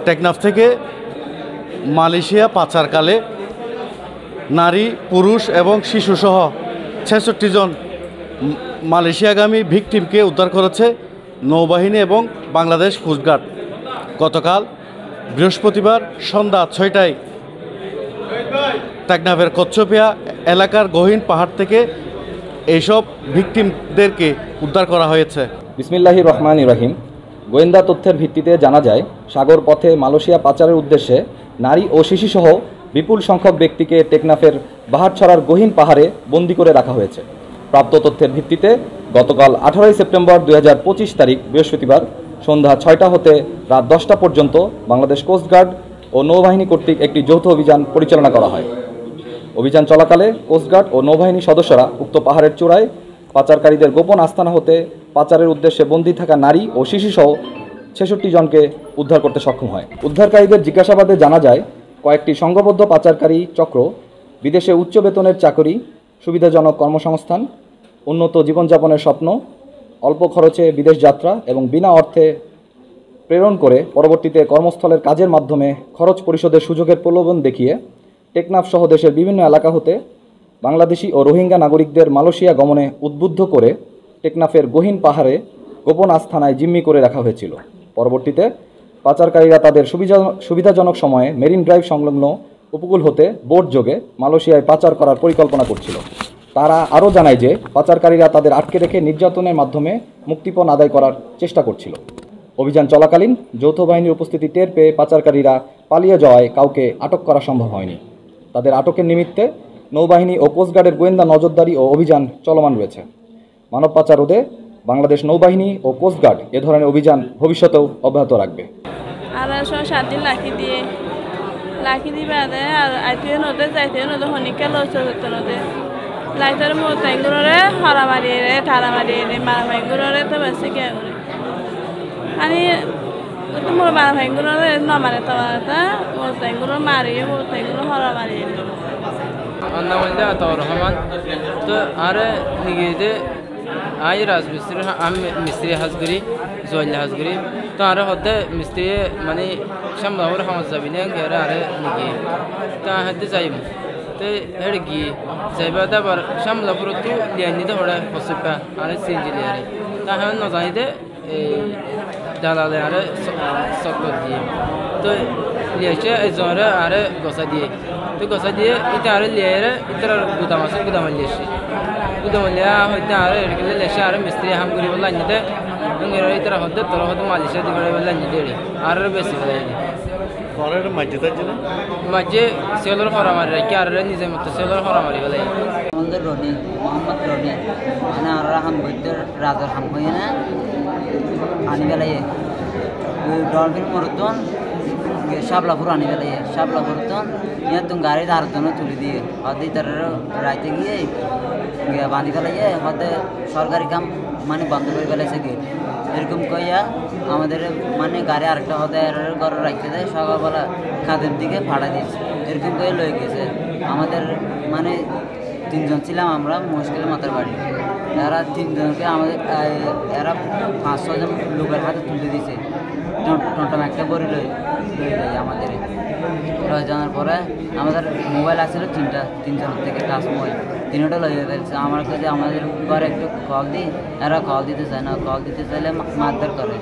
টেকনাফ থেকে মালয়েশিয়া পাচারকালে নারী, পুরুষ এবং শিশুসহ ৬৬ জন মালয়েশিয়াগামী ভিকটিমকে উদ্ধার করেছে নৌবাহিনী এবং বাংলাদেশ কোস্টগার্ড। গতকাল বৃহস্পতিবার সন্ধ্যা ৬টায় টেকনাফের কচ্ছপিয়া এলাকার গহীন পাহাড় থেকে এইসব ভিকটিমদেরকে উদ্ধার করা হয়েছে। বিসমিল্লাহির রহমানির রহিম। গোয়েন্দা তথ্যের ভিত্তিতে জানা যায়, সাগর পথে মালয়েশিয়া পাচারের উদ্দেশ্যে নারী ও শিশুসহ বিপুল সংখ্যক ব্যক্তিকে টেকনাফের বাহারছড়ার গহীন পাহাড়ে বন্দী করে রাখা হয়েছে। প্রাপ্ত তথ্যের ভিত্তিতে গতকাল 18 সেপ্টেম্বর 2025 তারিখ বৃহস্পতিবার সন্ধ্যা 6টা হতে রাত 10টা পর্যন্ত বাংলাদেশ কোস্টগার্ড ও নৌবাহিনী কর্তৃক একটি যৌথ অভিযান পরিচালনা করা হয়। অভিযান চলাকালে কোস্টগার্ড ও নৌবাহিনী সদস্যরা উক্ত পাহাড়ের চূড়ায় পাচারকারীদের গোপন আস্তানা হতে পাচারের উদ্দেশ্যে বন্দী থাকা নারী ও শিশুসহ ৬৬ জনকে উদ্ধার করতে সক্ষম হয়। উদ্ধারকারীদের জিজ্ঞাসাবাদে জানা যায়, কয়েকটি সংঘবদ্ধ পাচারকারী চক্র বিদেশে উচ্চ বেতনের চাকরি, সুবিধাজনক কর্মসংস্থান, উন্নত জীবনযাপনের স্বপ্ন, অল্প খরচে বিদেশ যাত্রা এবং বিনা অর্থে প্রেরণ করে পরবর্তীতে কর্মস্থলের কাজের মাধ্যমে খরচ পরিশোধের সুযোগের প্রলোভন দেখিয়ে টেকনাফ সহ দেশের বিভিন্ন এলাকা হতে বাংলাদেশি ও রোহিঙ্গা নাগরিকদের মালয়েশিয়া গমনে উদ্বুদ্ধ করে টেকনাফের গহীন পাহাড়ে গোপন আস্তানায় জিম্মি করে রাখা হয়েছিল। পরবর্তীতে পাচারকারীরা তাদের সুবিধাজনক সময়ে মেরিন ড্রাইভ সংলগ্ন উপকূল হতে বোট যোগে মালয়েশিয়ায় পাচার করার পরিকল্পনা করছিল। তারা আরও জানায় যে পাচারকারীরা তাদের আটকে রেখে নির্যাতনের মাধ্যমে মুক্তিপণ আদায় করার চেষ্টা করছিল। অভিযান চলাকালীন যৌথ বাহিনীর উপস্থিতি টের পেয়ে পাচারকারীরা পালিয়ে যাওয়ায় কাউকে আটক করা সম্ভব হয়নি। তাদের আটকের নিমিত্তে নৌবাহিনী ও কোস্টগার্ডের গোয়েন্দা নজরদারি ও অভিযান চলমান রয়েছে। মানব পাচার রোধে বাংলাদেশ নৌবাহিনী ও কোস্টগার্ড এ ধরনের অভিযান ভবিষ্যতেও অব্যাহত রাখবে। আর 7 দিন লাখি দিবে আর আইতে নদে যাইতে নদে হনিকা লসে হতো নদে লাইটার মতো এগুলোরে হরা মারিয়ে রে ঠাড়া মারিয়ে রে মারামারি গুলোরে তো বেশি কে করে আমি তো মোর মারামারি গুলোরে ন মারে তো মতো এগুলো মারিয়ে মতো এগুলো হরা মারিয়ে নাম আতাউর রহমান। তো আর নিগেদে আই রাজমিস্ত্রি আমি মিস্ত্রি হাজগুড়ি জয়লা হাজগুড়ি তো আর হতে মিস্ত্রি মানে সামলাবার সমাজ যাবি না গেরা আরে নিগে তা হাতে যাইব তো এর গিয়ে যাইবা তারপর সামলাপুর তো লিয়ানি তো হড়া ফসকা আরে সিনজি লিয়ারে তা হ্যাঁ ন জানি দে দালালে আরে সকল দিয়ে তো লিয়েছে এই জরে আরে গসা দিয়ে তো গসা দিয়ে এটা আরে লিয়ারে ইতার গুদাম আছে গুদাম লিয়েছে গুদাম লিয়া হইতে আরে এরকলে লেসে আরে মিস্ত্রি হাম করি বলা নিতে ইংরে ইতার হতে তোর হতে মালিশে দিবে বলা নিতে আর বেশি বলা পরের মাঝে মাঝে সেলর খরা মারি রাখি আর নিজে মতো সেলর খরা মারি বলে আমাদের রনি মোহাম্মদ রনি মানে আর হাম বইতে রাজার হাম কই না আনি বেলায় ডলফিন মরতন শাবলাপুর আনি বেলায় শাবলাপুর তো ইয়া তুমি গাড়ি ধার জন্য তুলে দিয়ে হতে তার রাইতে গিয়ে বাঁধি ফেলাইয়ে হতে সরকারি কাম মানে বন্ধ করে ফেলাইছে গেট এরকম কইয়া আমাদের মানে গাড়ি আরেকটা হতে ঘরে রাখতে দেয় সকালবেলা খাদের দিকে ভাড়া দিয়েছে এরকম করে লয়ে গেছে আমাদের মানে 3 জন ছিলাম আমরা মুশকিলের মাথার বাড়ি এরা 3 জনকে আমাদের এরা 5-6 জন লোকের হাতে তুলে দিয়েছে টনটম একটা করে লয়ে যায় আমাদের লয়ে যাওয়ার পরে আমাদের মোবাইল আসছিল 3 জনের থেকে টাচ মোবাইল 3টা লয়ে ফেলছে আমার কাছে আমাদের ঘরে একটু কল দিই এরা কল দিতে চায় না কল দিতে চাইলে মারধর করে।